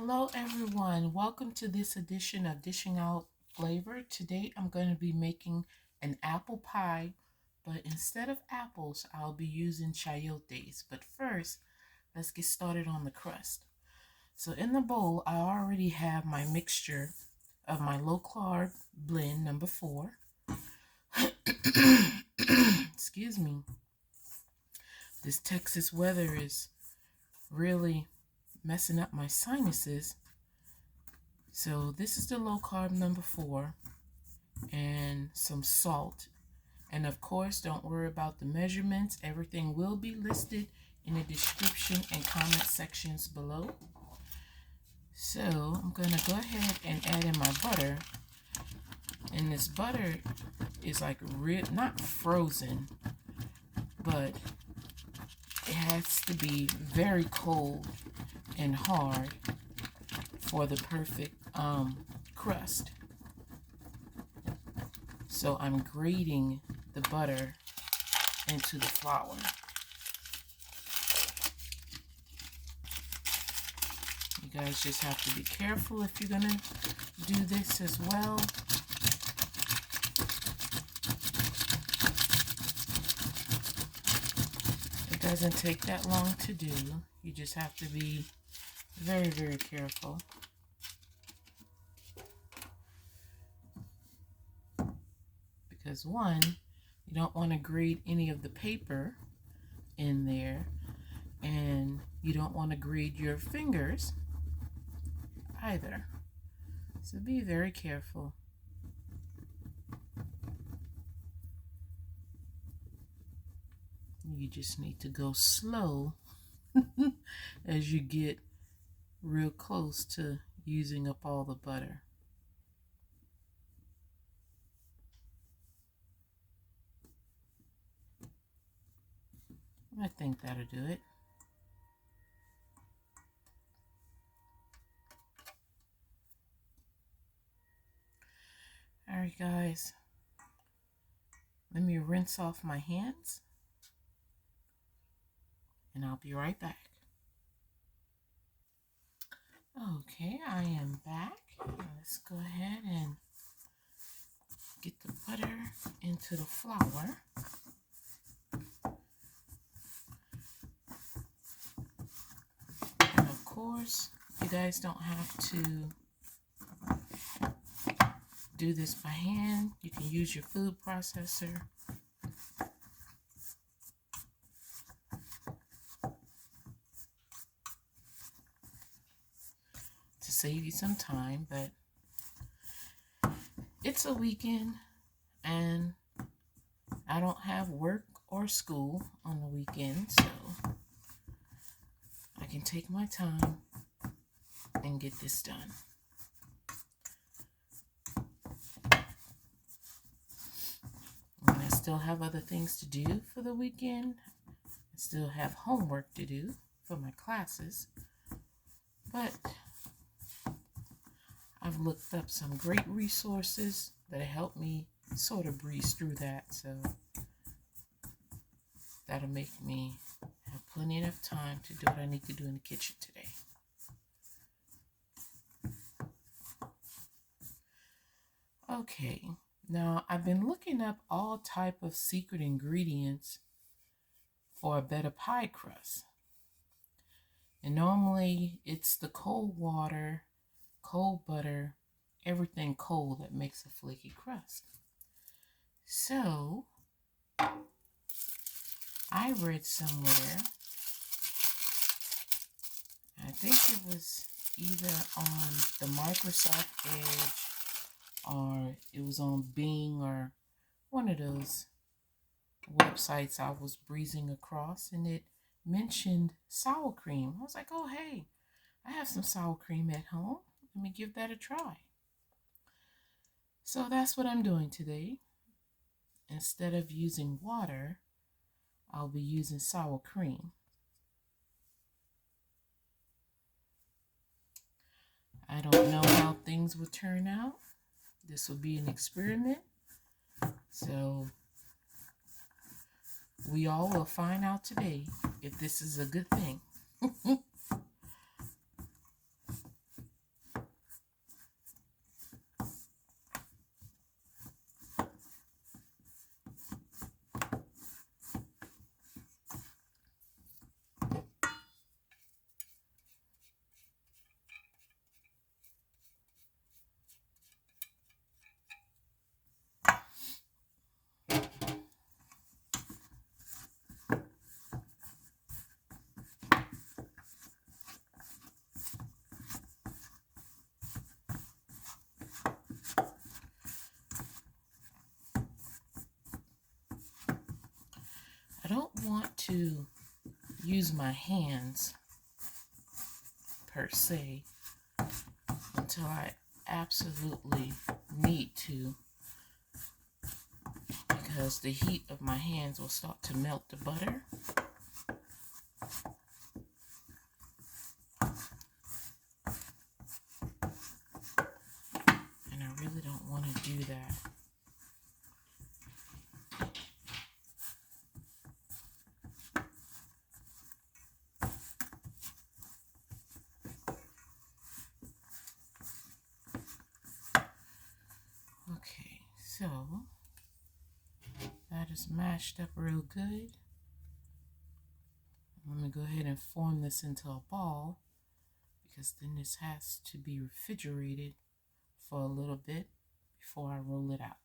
Hello everyone, welcome to this edition of Dishing Out Flavor. Today I'm going to be making an apple pie, but instead of apples I'll be using chayotes. But first, let's get started on the crust. So in the bowl I already have my mixture of my low carb blend number 4. Excuse me. This Texas weather is really messing up my sinuses. So this is the low carb number 4 and some salt. And of course, don't worry about the measurements. Everything will be listed in the description and comment sections below. So I'm going to go ahead and add in my butter. And this butter is like not frozen, but it has to be very cold and hard for the perfect crust. So I'm grating the butter into the flour. You guys just have to be careful if you're gonna do this as well. It doesn't take that long to do. You just have to be very, very careful. Because one, you don't want to grate any of the paper in there, and you don't want to grate your fingers either. So be very careful. You just need to go slow as you get real close to using up all the butter. I think that'll do it. Alright guys, let me rinse off my hands and I'll be right back. Okay, I am back. Let's go ahead and get the butter into the flour. And of course, you guys don't have to do this by hand. You can use your food processor. To save you some time, but it's a weekend and I don't have work or school on the weekend, so I can take my time and get this done. And I still have other things to do for the weekend. I still have homework to do for my classes, but I've looked up some great resources that help me sort of breeze through that, so that'll make me have plenty enough time to do what I need to do in the kitchen today. Okay, now I've been looking up all type of secret ingredients for a better pie crust. And normally it's the cold water, cold butter, everything cold that makes a flaky crust. So I read somewhere, I think it was either on the Microsoft Edge or it was on Bing or one of those websites I was breezing across, and it mentioned sour cream. I was like, oh hey, I have some sour cream at home. Let me give that a try. So that's what I'm doing today. Instead of using water, I'll be using sour cream. I don't know how things will turn out. This will be an experiment. So we all will find out today if this is a good thing. use my hands per se until I absolutely need to, because the heat of my hands will start to melt the butter. And I really don't want to do that. Okay, so that is mashed up real good. Let me go ahead and form this into a ball, because then this has to be refrigerated for a little bit before I roll it out.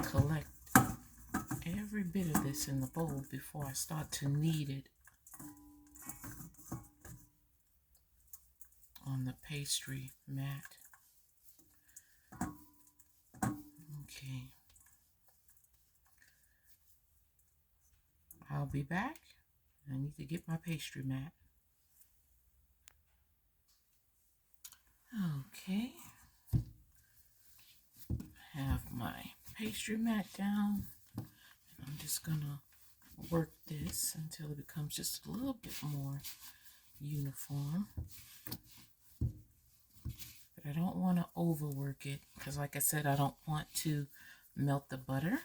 Collect every bit of this in the bowl before I start to knead it on the pastry mat. Okay. I'll be back. I need to get my pastry mat. Okay. Have my pastry mat down, and I'm just gonna work this until it becomes just a little bit more uniform. But I don't want to overwork it, because like I said, I don't want to melt the butter.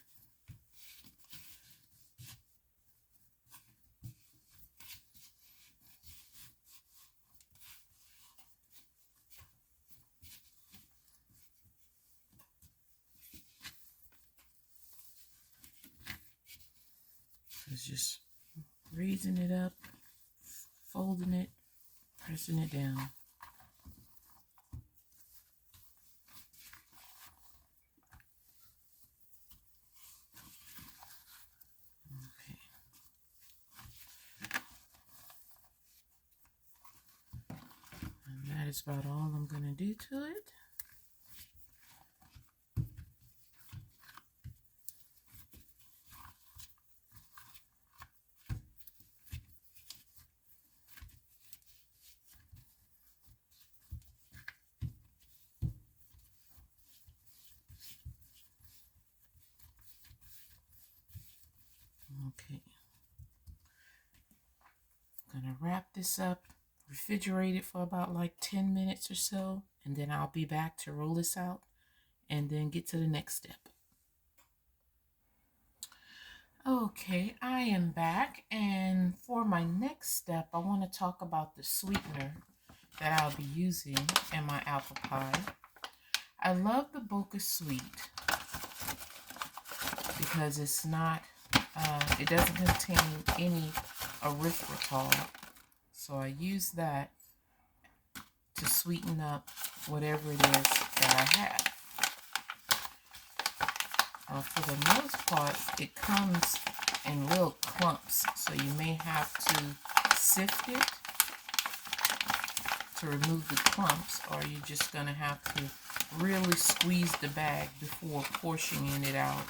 It's just raising it up, folding it, pressing it down. Okay. And that is about all I'm going to do to it. Okay, I'm gonna wrap this up, refrigerate it for about like 10 minutes or so, and then I'll be back to roll this out and then get to the next step. Okay, I am back, and for my next step, I want to talk about the sweetener that I'll be using in my apple pie. I love the Bocha Sweet because it's not it doesn't contain any erythritol, so I use that to sweeten up whatever it is that I have. For the most part, it comes in little clumps, so you may have to sift it to remove the clumps, or you're just going to have to really squeeze the bag before portioning it out.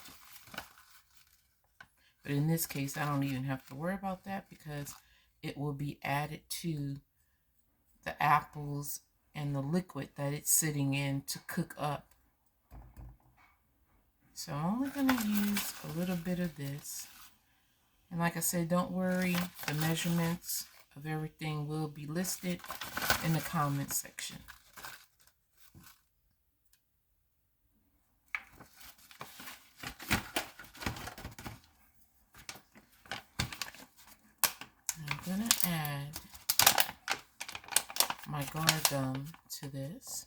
But in this case, I don't even have to worry about that because it will be added to the apples and the liquid that it's sitting in to cook up. So I'm only going to use a little bit of this. And like I said, don't worry, the measurements of everything will be listed in the comment section. my Guar Gum to this.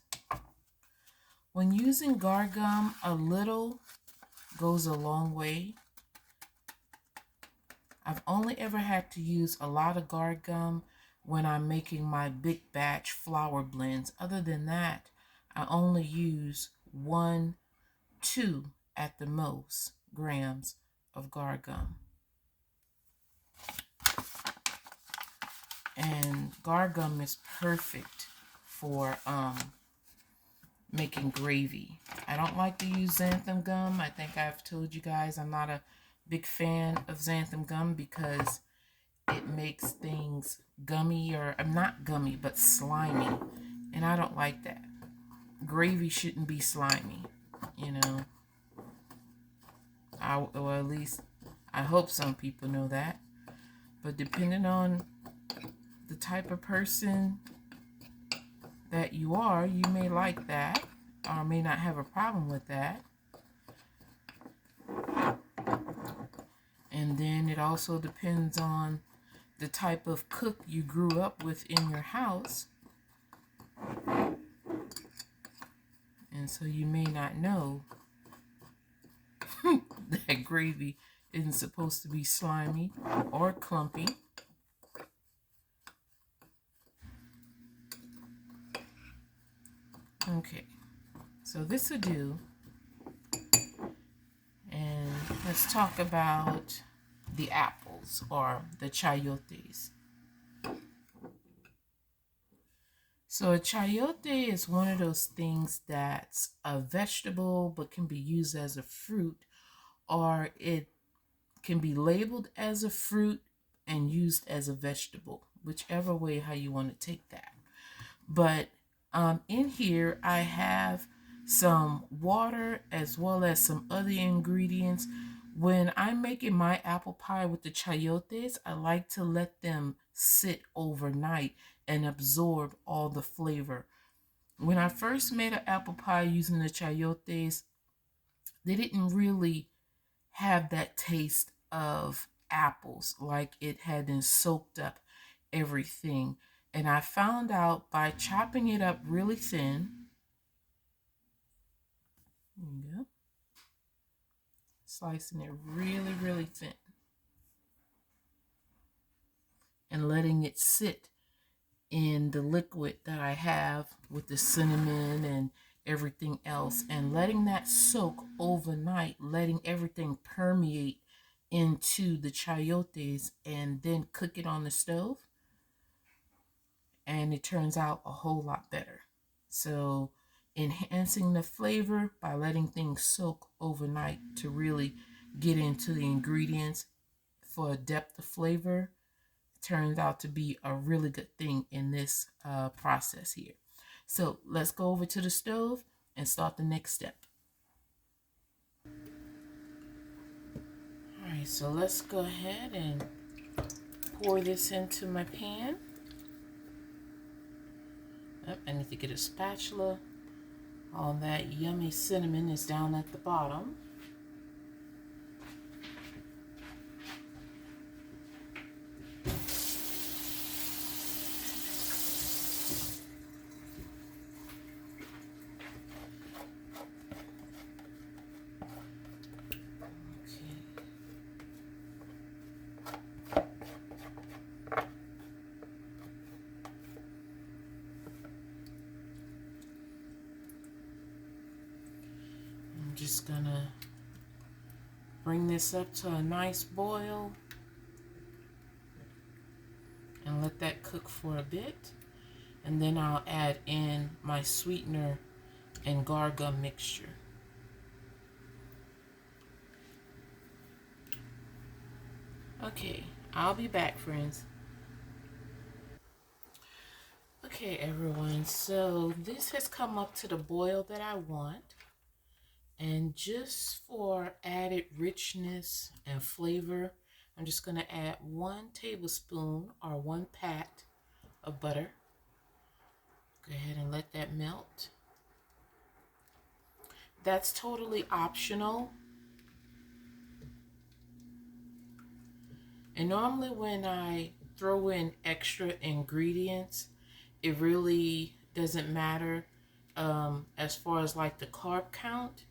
When using Guar Gum, a little goes a long way. I've only ever had to use a lot of Guar Gum when I'm making my big batch flour blends. Other than that, I only use 1, 2 at the most grams of Guar Gum. And Guar Gum is perfect for making gravy. I don't like to use xanthan gum. I think I've told you guys I'm not a big fan of xanthan gum because it makes things gummy, or not gummy, but slimy. And I don't like that. Gravy shouldn't be slimy, you know. Or at least I hope some people know that. But depending on the type of person that you are, you may like that or may not have a problem with that. And then it also depends on the type of cook you grew up with in your house. And so you may not know that gravy isn't supposed to be slimy or clumpy. Okay, so this will do. And let's talk about the apples, or the chayotes. So a chayote is one of those things that's a vegetable but can be used as a fruit, or it can be labeled as a fruit and used as a vegetable, whichever way how you want to take that. But in here I have some water as well as some other ingredients. When I'm making my apple pie with the chayotes, I like to let them sit overnight and absorb all the flavor. When I first made an apple pie using the chayotes, they didn't really have that taste of apples, like it hadn't soaked up everything. And I found out by chopping it up really thin. There you go. Slicing it really, really thin. And letting it sit in the liquid that I have with the cinnamon and everything else. And letting that soak overnight. Letting everything permeate into the chayotes. And then cook it on the stove. And it turns out a whole lot better. So enhancing the flavor by letting things soak overnight to really get into the ingredients for a depth of flavor turns out to be a really good thing in this process here. So let's go over to the stove and start the next step. All right, so let's go ahead and pour this into my pan. I need to get a spatula. All that yummy cinnamon is down at the bottom. Just gonna bring this up to a nice boil and let that cook for a bit, and then I'll add in my sweetener and Guar Gum mixture. Okay, I'll be back, friends. Okay, everyone, so this has come up to the boil that I want. And just for added richness and flavor, I'm just going to add 1 tablespoon or 1 pat of butter. Go ahead and let that melt. That's totally optional. And normally when I throw in extra ingredients, it really doesn't matter as far as like the carb count,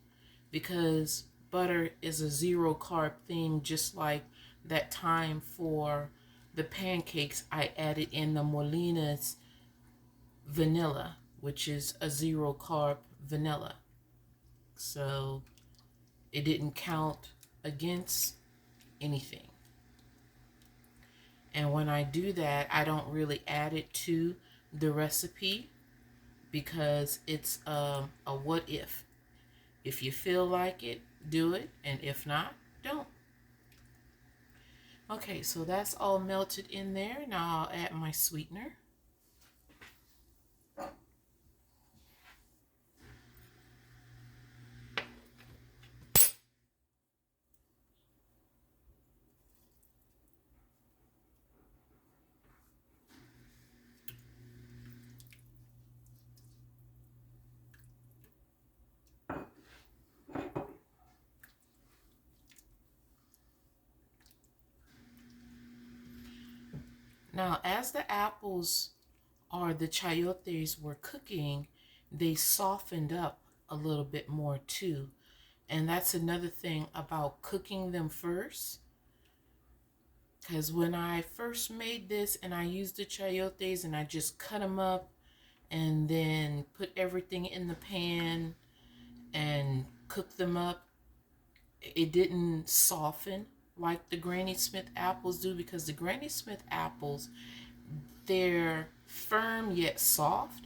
because butter is a zero carb thing, just like that time for the pancakes I added in the Molina's vanilla, which is a zero carb vanilla. So it didn't count against anything. And when I do that, I don't really add it to the recipe because it's a what if. If you feel like it, do it, and if not, don't. Okay, so that's all melted in there. Now I'll add my sweetener. Now, as the apples or the chayotes were cooking, they softened up a little bit more too. And that's another thing about cooking them first. Because when I first made this and I used the chayotes and I just cut them up and then put everything in the pan and cook them up, it didn't soften like the Granny Smith apples do, because the Granny Smith apples, they're firm yet soft,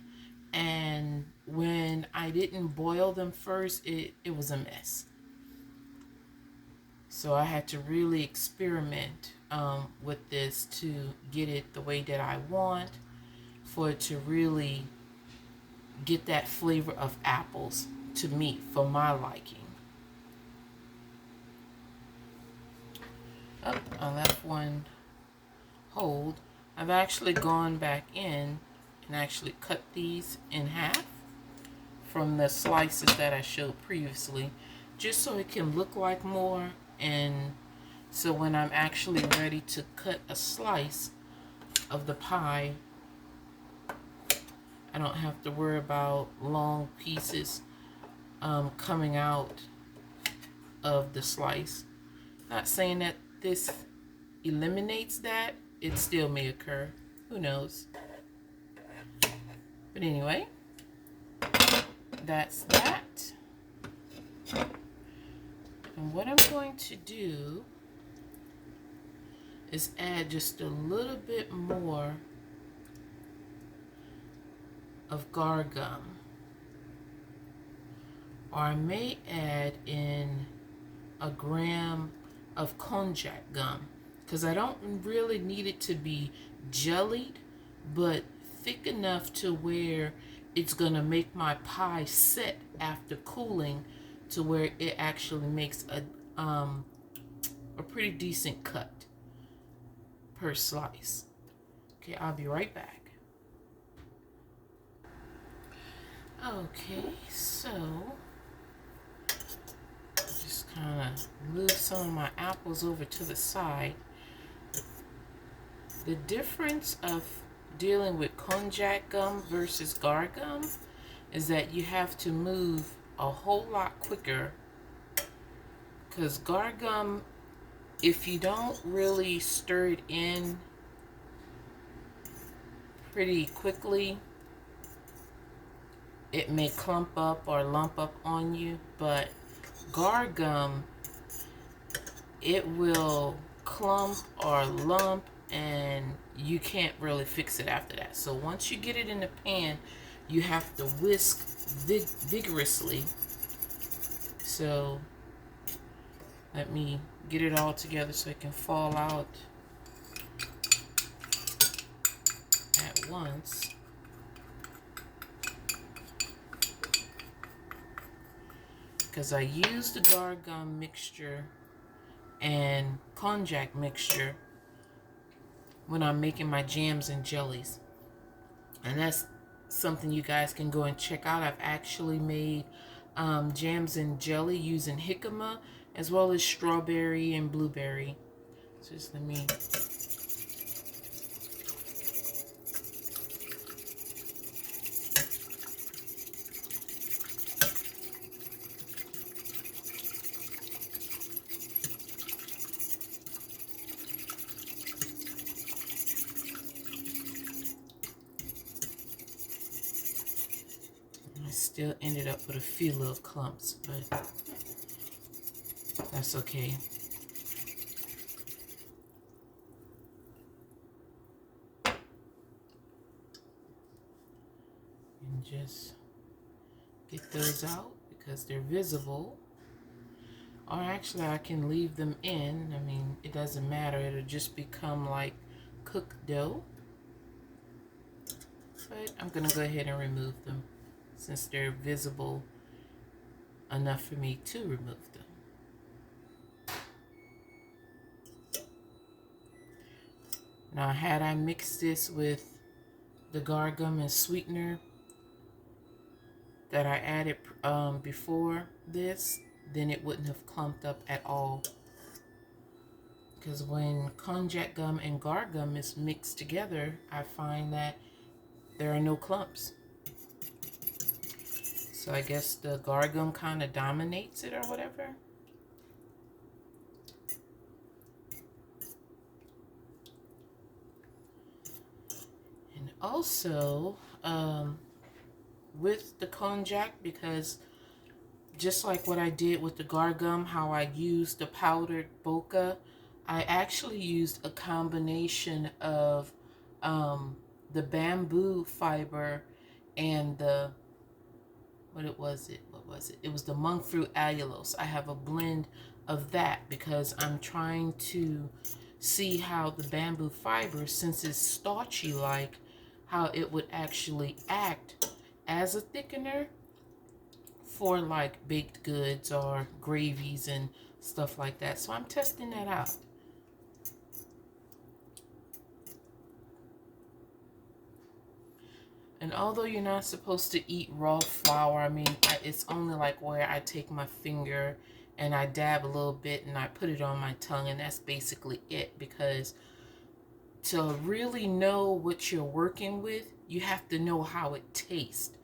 and when I didn't boil them first, it was a mess. So I had to really experiment with this to get it the way that I want, for it to really get that flavor of apples to me, for my liking. Oh, I left one hold. I've actually gone back in and actually cut these in half from the slices that I showed previously, just so it can look like more, and so when I'm actually ready to cut a slice of the pie, I don't have to worry about long pieces coming out of the slice. Not saying that this eliminates that, it still may occur, who knows. But anyway, that's that. And what I'm going to do is add just a little bit more of Guar gum, or I may add in a gram of Konjac gum, because I don't really need it to be jellied, but thick enough to where it's gonna make my pie set after cooling, to where it actually makes a pretty decent cut per slice. Okay, I'll be right back. Okay, so just kind of move some of my apples over to the side. The difference of dealing with Konjac gum versus Guar gum is that you have to move a whole lot quicker, because Guar gum, if you don't really stir it in pretty quickly, it may clump up or lump up on you. But Guar gum, it will clump or lump and you can't really fix it after that. So once you get it in the pan, you have to whisk vigorously. So let me get it all together so it can fall out at once. Because I use the Guar gum mixture and Konjac mixture when I'm making my jams and jellies. And that's something you guys can go and check out. I've actually made jams and jelly using jicama, as well as strawberry and blueberry. So just let me still ended up with a few little clumps, but that's okay. And just get those out because they're visible. Or actually, I can leave them in. I mean, it doesn't matter. It'll just become like cooked dough. But I'm going to go ahead and remove them since they're visible enough for me to remove them. Now, had I mixed this with the Guar gum and sweetener that I added before this, then it wouldn't have clumped up at all. Because when Konjac gum and Guar gum is mixed together, I find that there are no clumps. So I guess the Guar gum kind of dominates it or whatever. And also, with the Konjac, because just like what I did with the Guar gum, how I used the powdered Bocha, I actually used a combination of the bamboo fiber and the, what was it? It was the Monkfruit allulose. I have a blend of that because I'm trying to see how the bamboo fiber, since it's starchy like, how it would actually act as a thickener for like baked goods or gravies and stuff like that. So I'm testing that out. And although you're not supposed to eat raw flour, I mean, it's only like where I take my finger and I dab a little bit and I put it on my tongue, and that's basically it. Because to really know what you're working with, you have to know how it tastes.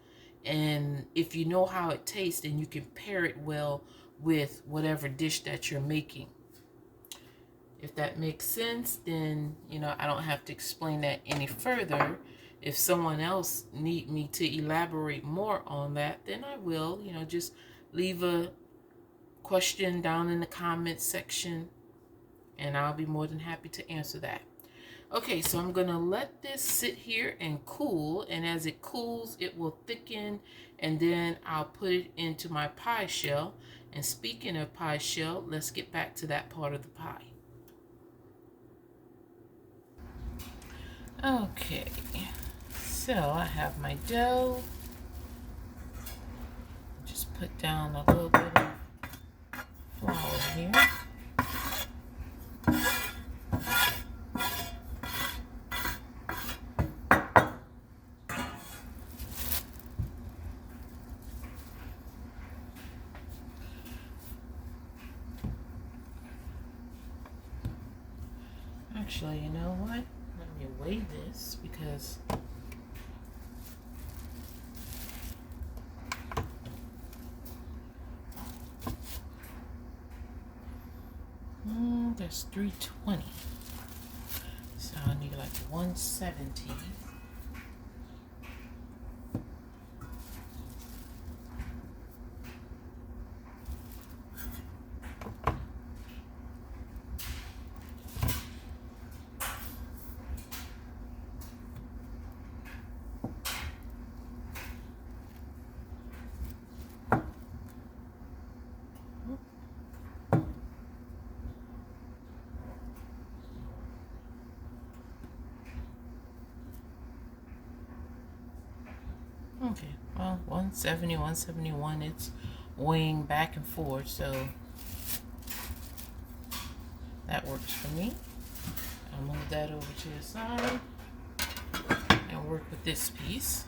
And if you know how it tastes, then you can pair it well with whatever dish that you're making. If that makes sense, then, you know, I don't have to explain that any further. If someone else need me to elaborate more on that, then I will. You know, just leave a question down in the comments section and I'll be more than happy to answer that. Okay, so I'm going to let this sit here and cool, and as it cools, it will thicken, and then I'll put it into my pie shell. And speaking of pie shell, let's get back to that part of the pie. Okay, so I have my dough. Just put down a little bit of flour here. Actually, you know what? Let me weigh this because there's 320. So I need like 170. Okay, well, 170, 171, it's weighing back and forth, so that works for me. I'll move that over to the side and work with this piece.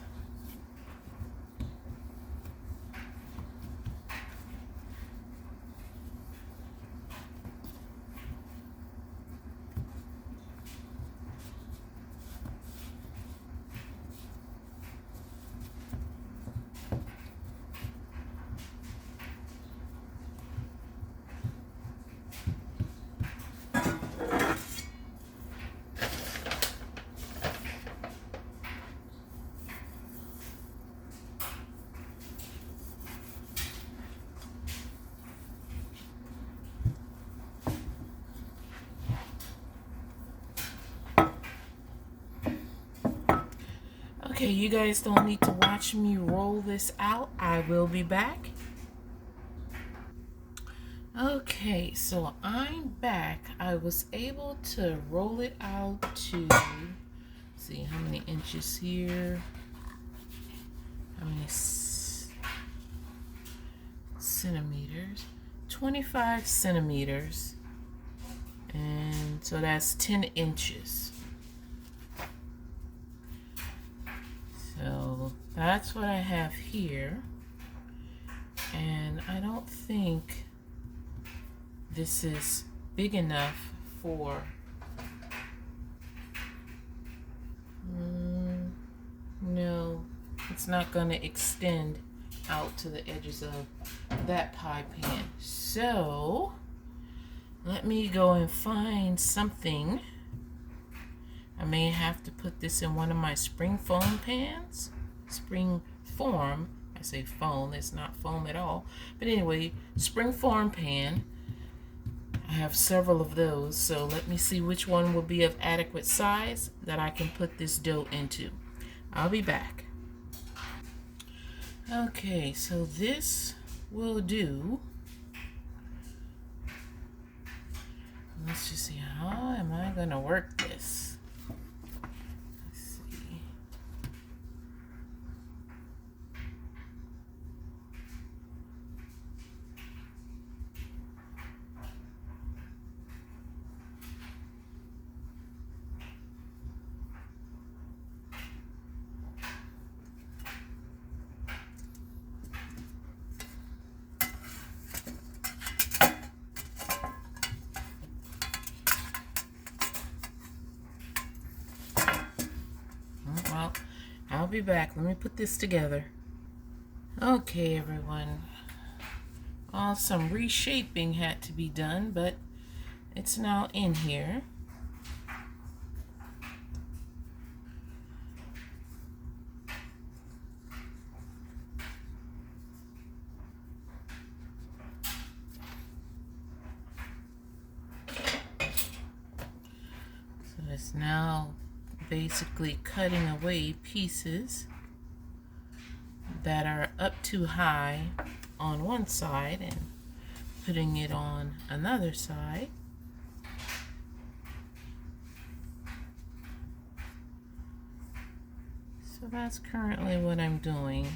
Okay, you guys don't need to watch me roll this out. I will be back. Okay, so I'm back. I was able to roll it out to, see how many inches here, how many centimeters, 25 centimeters, and so that's 10 inches. So that's what I have here, and I don't think this is big enough for, no, it's not going to extend out to the edges of that pie pan. So let me go and find something. I may have to put this in one of my spring foam pans. Spring form, I say foam, it's not foam at all. But anyway, spring form pan. I have several of those, so let me see which one will be of adequate size that I can put this dough into. I'll be back. Okay, so this will do. Let's just see, how am I gonna work this? Let's see. Well, I'll be back. Let me put this together. Okay, everyone. Some reshaping had to be done, but it's now in here. So it's now basically cutting away pieces that are up too high on one side and putting it on another side. So that's currently what I'm doing,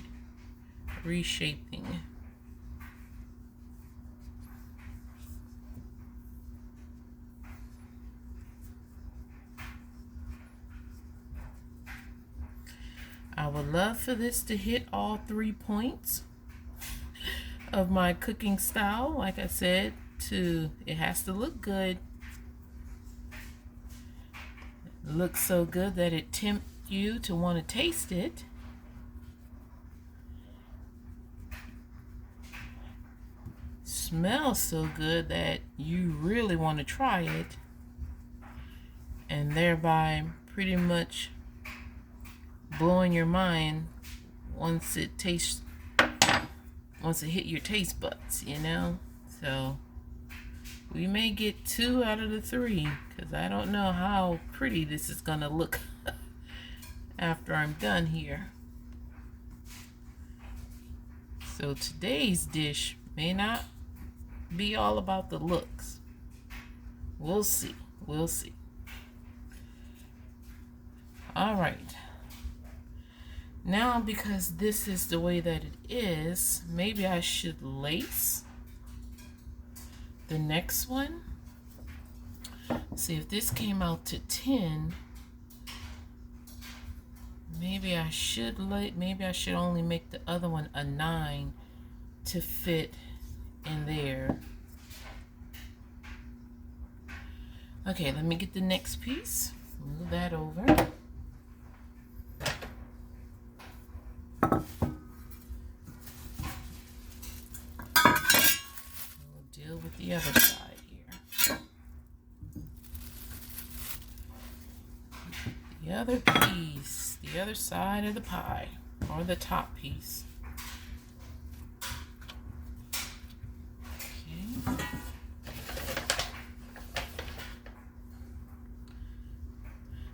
reshaping. I would love for this to hit all 3 points of my cooking style. Like I said, it has to look good. It looks so good that it tempts you to want to taste it. Smells so good that you really want to try it, and thereby pretty much blowing your mind once it hit your taste buds, you know. So we may get 2 out of the 3, because I don't know how pretty this is gonna look after I'm done here. So today's dish may not be all about the looks. We'll see. We'll see. All right. Now, because this is the way that it is, maybe I should lace the next one. See, if this came out to 10, maybe I should only make the other one a 9 to fit in there. Okay, let me get the next piece. Move that over. With the other side here. The other piece, the other side of the pie, or the top piece. Okay.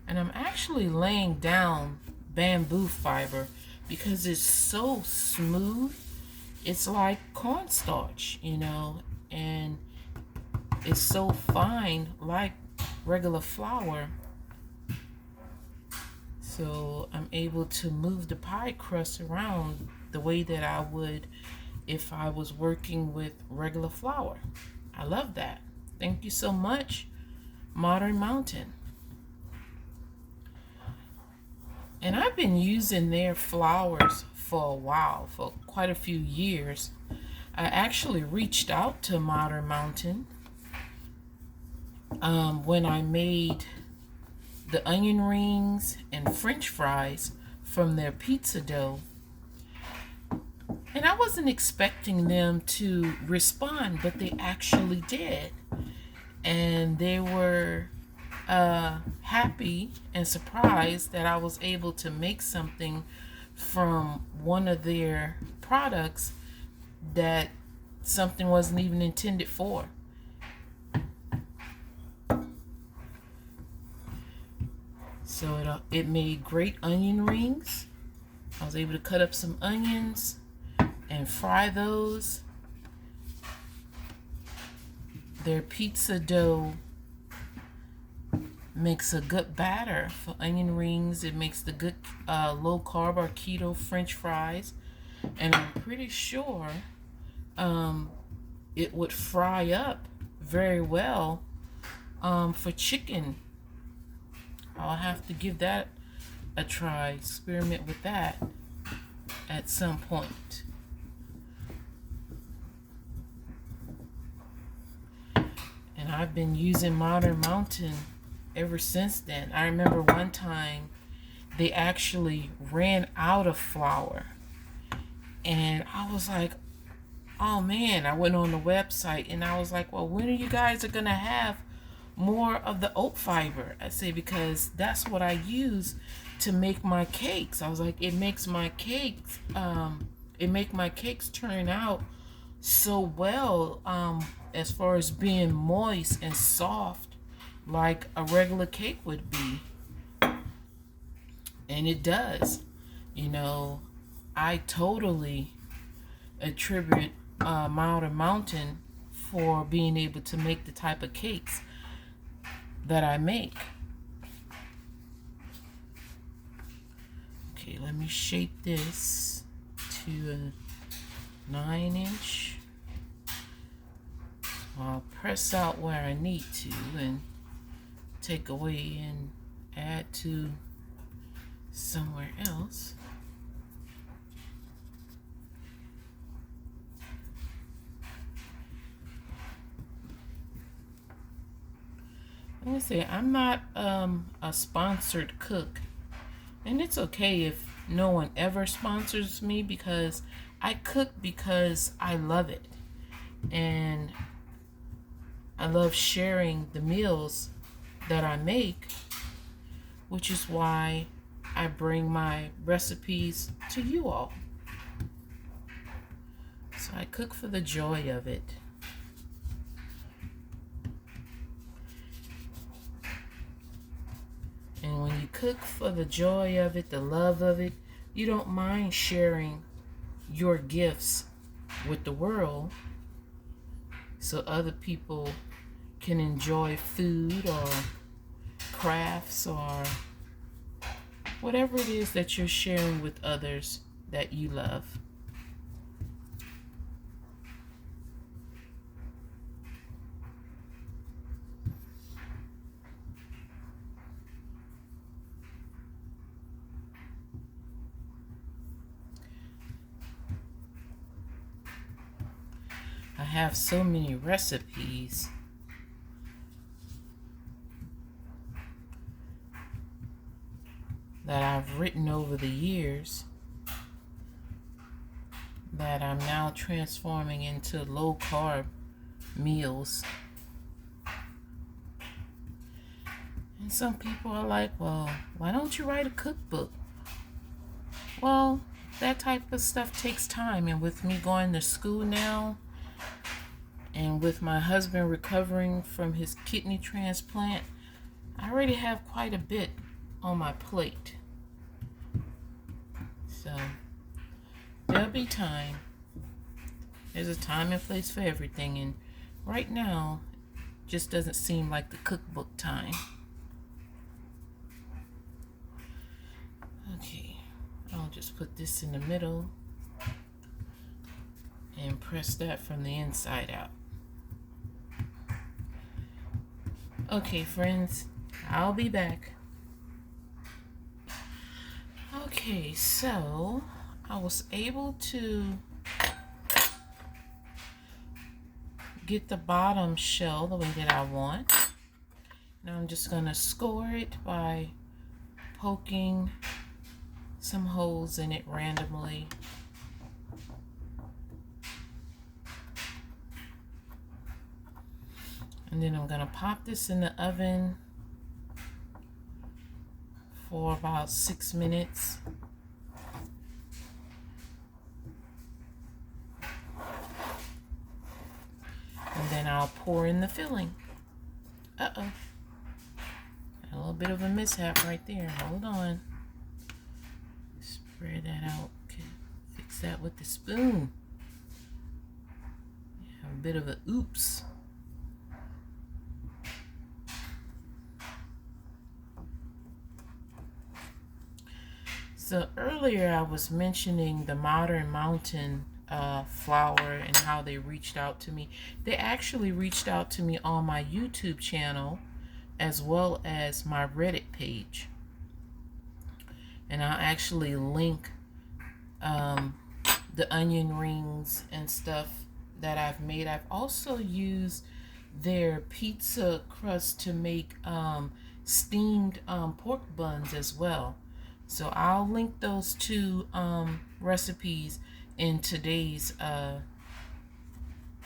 And I'm actually laying down bamboo fiber because it's so smooth. It's like cornstarch, you know, and it's so fine like regular flour. So I'm able to move the pie crust around the way that I would if I was working with regular flour. I love that. Thank you so much, Modern Mountain. And I've been using their flours for a while, for quite a few years. I actually reached out to Modern Mountain when I made the onion rings and French fries from their pizza dough. And I wasn't expecting them to respond, but they actually did. And they were happy and surprised that I was able to make something from one of their products that something wasn't even intended for. So it made great onion rings. I was able to cut up some onions and fry those. Their pizza dough makes a good batter for onion rings. It makes the good low carb or keto French fries. And I'm pretty sure it would fry up very well for chicken. I'll have to give that a try, experiment with that at some point. And I've been using Modern Mountain ever since then. I remember one time they actually ran out of flour. And I was like, oh man, I went on the website and I was like, well, when are you guys going to have more of the oat fiber? I say, because that's what I use to make my cakes. I was like, it makes my cakes turn out so well, as far as being moist and soft like a regular cake would be. And it does. You know, I totally attribute Modern Mountain for being able to make the type of cakes that I make. Okay, let me shape this to a 9-inch. I'll press out where I need to and take away and add to somewhere else. Let me say, I'm not a sponsored cook, and it's okay if no one ever sponsors me, because I cook because I love it, and I love sharing the meals that I make, which is why I bring my recipes to you all. So I cook for the joy of it. And when you cook for the joy of it, the love of it, you don't mind sharing your gifts with the world so other people can enjoy food or crafts or whatever it is that you're sharing with others that you love. I have so many recipes that I've written over the years that I'm now transforming into low carb meals. And some people are like, well, why don't you write a cookbook? Well, that type of stuff takes time, and with me going to school now, and with my husband recovering from his kidney transplant, I already have quite a bit on my plate. So there'll be time. There's a time and place for everything, and right now just doesn't seem like the cookbook time. Okay, I'll just put this in the middle and press that from the inside out. Okay, friends, I'll be back. Okay, so I was able to get the bottom shell the way that I want. Now I'm just going to score it by poking some holes in it randomly. And then I'm going to pop this in the oven for about 6 minutes. And then I'll pour in the filling. Uh-oh. A little bit of a mishap right there. Hold on. Spread that out. Okay. Fix that with the spoon. A bit of a oops. So earlier I was mentioning the Modern Mountain flour and how they reached out to me. They actually reached out to me on my YouTube channel as well as my Reddit page. And I'll actually link the onion rings and stuff that I've made. I've also used their pizza crust to make steamed pork buns as well. So I'll link those two recipes in today's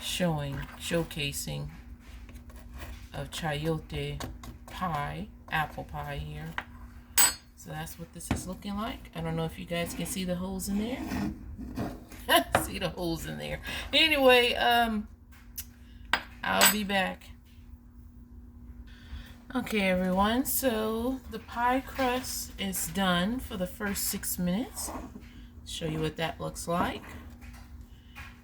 showcasing of Chayote pie, apple pie here. So that's what this is looking like. I don't know if you guys can see the holes in there. See the holes in there. Anyway, I'll be back. Okay, everyone, so the pie crust is done for the first 6 minutes. Show you what that looks like.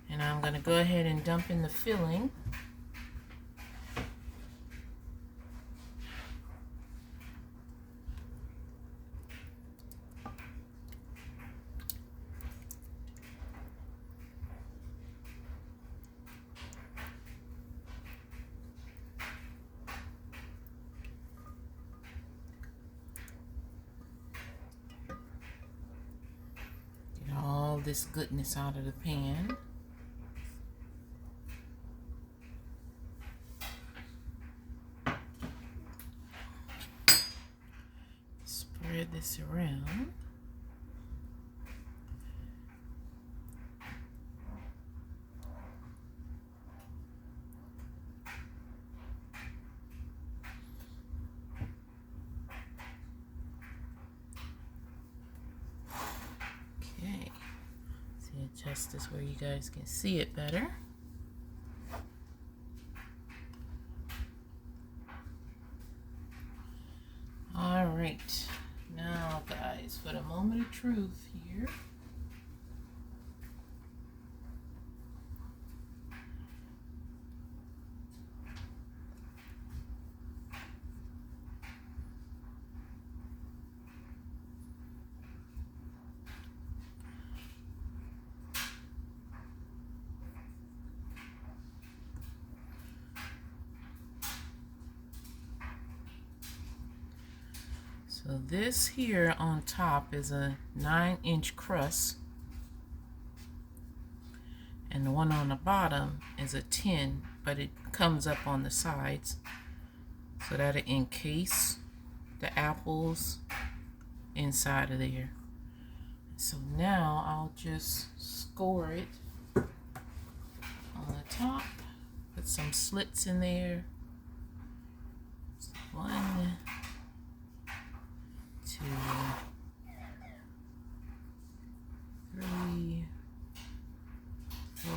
And I'm going to go ahead and dump in the filling. This goodness out of the pan. Spread this around. Okay. Adjust this where you guys can see it better. All right, now guys, for the moment of truth here. So this here on top is a 9-inch crust, and the one on the bottom is a 10, but it comes up on the sides so that it encase the apples inside of there. So now I'll just score it on the top, put some slits in there. 1, 2, 3, 4,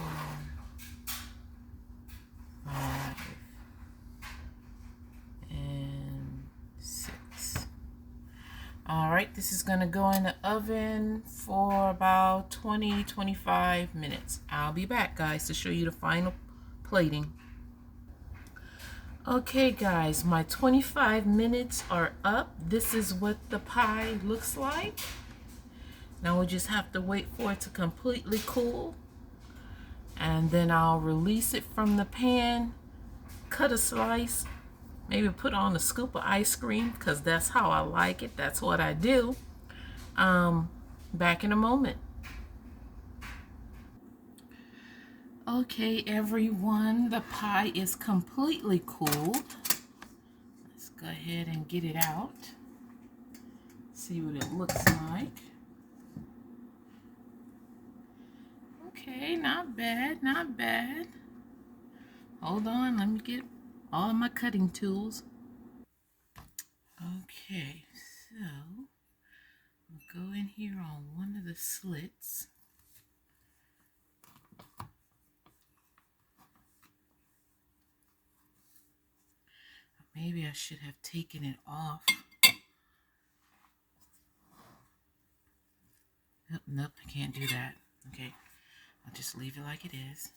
5, and 6. All right, this is gonna go in the oven for about 20-25 minutes. I'll be back, guys, to show you the final plating. Okay, guys, my 25 minutes are up. This is what the pie looks like. Now we just have to wait for it to completely cool, and then I'll release it from the pan, cut a slice, maybe put on a scoop of ice cream, because that's how I like it. That's what I do. Back in a moment. Okay, everyone, the pie is completely cooled. Let's go ahead and get it out. See what it looks like. Okay, not bad, not bad. Hold on, let me get all of my cutting tools. Okay, so we'll go in here on one of the slits. Maybe I should have taken it off. Nope, nope, I can't do that. Okay, I'll just leave it like it is.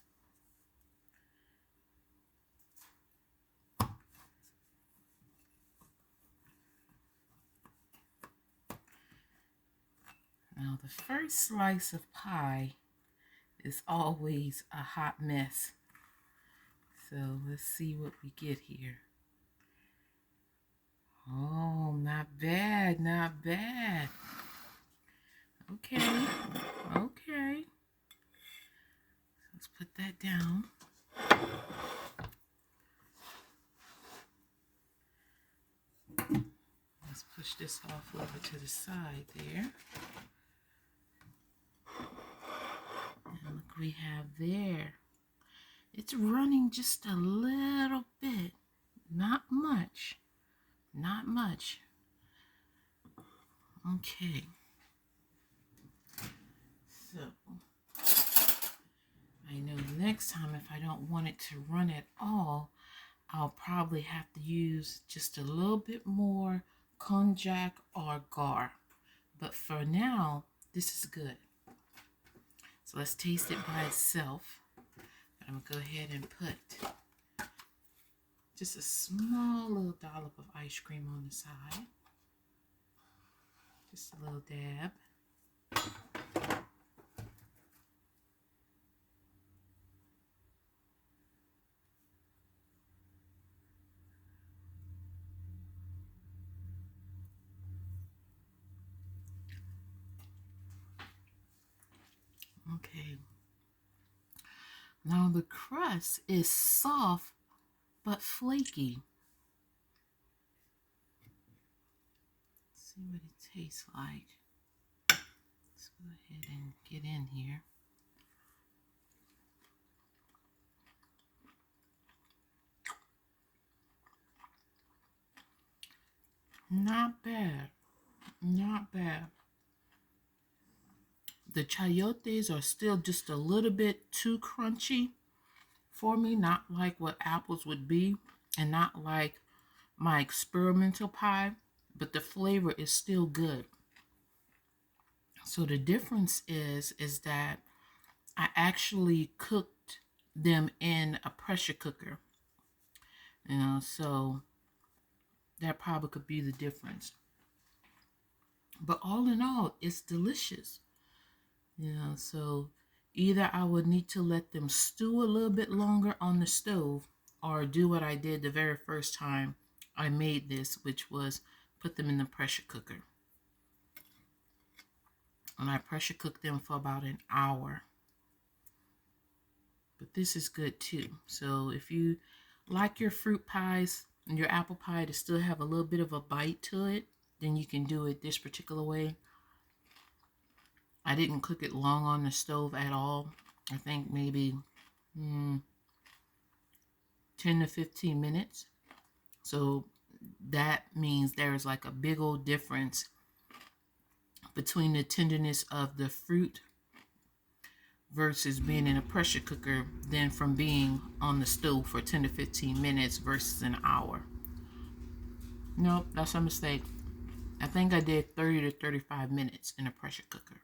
Now, the first slice of pie is always a hot mess. So let's see what we get here. Oh, not bad, not bad. Okay, okay. Let's put that down. Let's push this off over to the side there. And look, we have there. It's running just a little bit. Not much. Not much. Okay. So, I know next time if I don't want it to run at all, I'll probably have to use just a little bit more Konjac or Guar. But for now, this is good. So let's taste it by itself. I'm going to go ahead and put just a small little dollop of ice cream on the side. Just a little dab. Okay. Now the crust is soft but flaky. Let's see what it tastes like. Let's go ahead and get in here. Not bad. Not bad. The chayotes are still just a little bit too crunchy for me, not like what apples would be, and not like my experimental pie, but the flavor is still good. So the difference is that I actually cooked them in a pressure cooker. So that probably could be the difference. But all in all, it's delicious. So either I would need to let them stew a little bit longer on the stove, or do what I did the very first time I made this, which was put them in the pressure cooker. And I pressure cooked them for about an hour. But this is good too. So if you like your fruit pies and your apple pie to still have a little bit of a bite to it, then you can do it this particular way. I didn't cook it long on the stove at all. I think maybe 10 to 15 minutes. So that means there's like a big old difference between the tenderness of the fruit versus being in a pressure cooker than from being on the stove for 10 to 15 minutes versus an hour. Nope, that's a mistake. I think I did 30 to 35 minutes in a pressure cooker.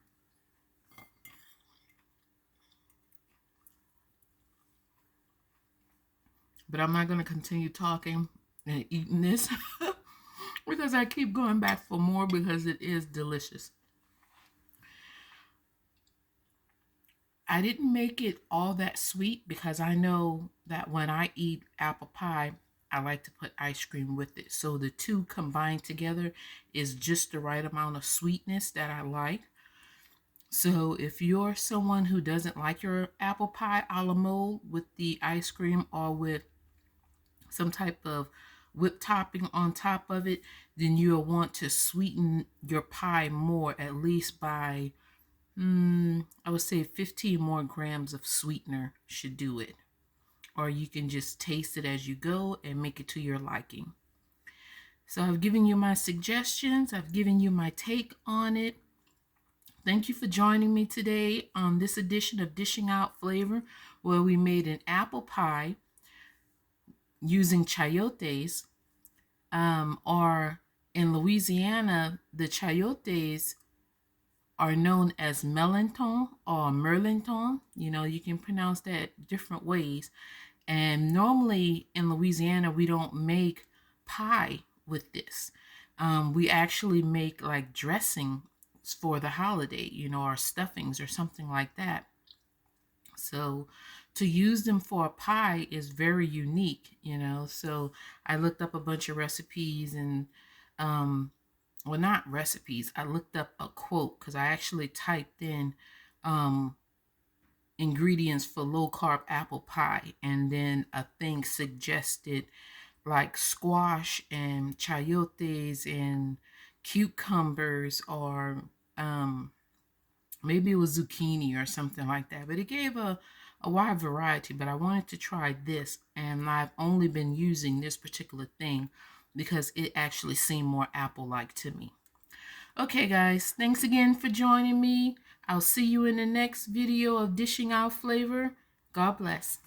But I'm not going to continue talking and eating this because I keep going back for more because it is delicious. I didn't make it all that sweet because I know that when I eat apple pie, I like to put ice cream with it. So the two combined together is just the right amount of sweetness that I like. So if you're someone who doesn't like your apple pie a la mode with the ice cream or with some type of whipped topping on top of it, then you'll want to sweeten your pie more, at least by I would say 15 more grams of sweetener should do it. Or you can just taste it as you go and make it to your liking. So I've given you my suggestions. I've given you my take on it. Thank you for joining me today on this edition of Dishing Out Flavor, where we made an apple pie using chayotes, or in Louisiana, the chayotes are known as melonton or merlenton. You know, you can pronounce that different ways. And normally in Louisiana, we don't make pie with this. We actually make like dressing for the holiday, you know, or stuffings or something like that. So to use them for a pie is very unique, you know. So I looked up a bunch of recipes and well, not recipes. I looked up a quote because I actually typed in ingredients for low carb apple pie, and then a thing suggested like squash and chayotes and cucumbers, or maybe it was zucchini or something like that. But it gave a wide variety. But I wanted to try this, and I've only been using this particular thing because it actually seemed more apple-like to me. Okay, guys, thanks again for joining me. I'll see you in the next video of Dishing Out Flavor. God bless.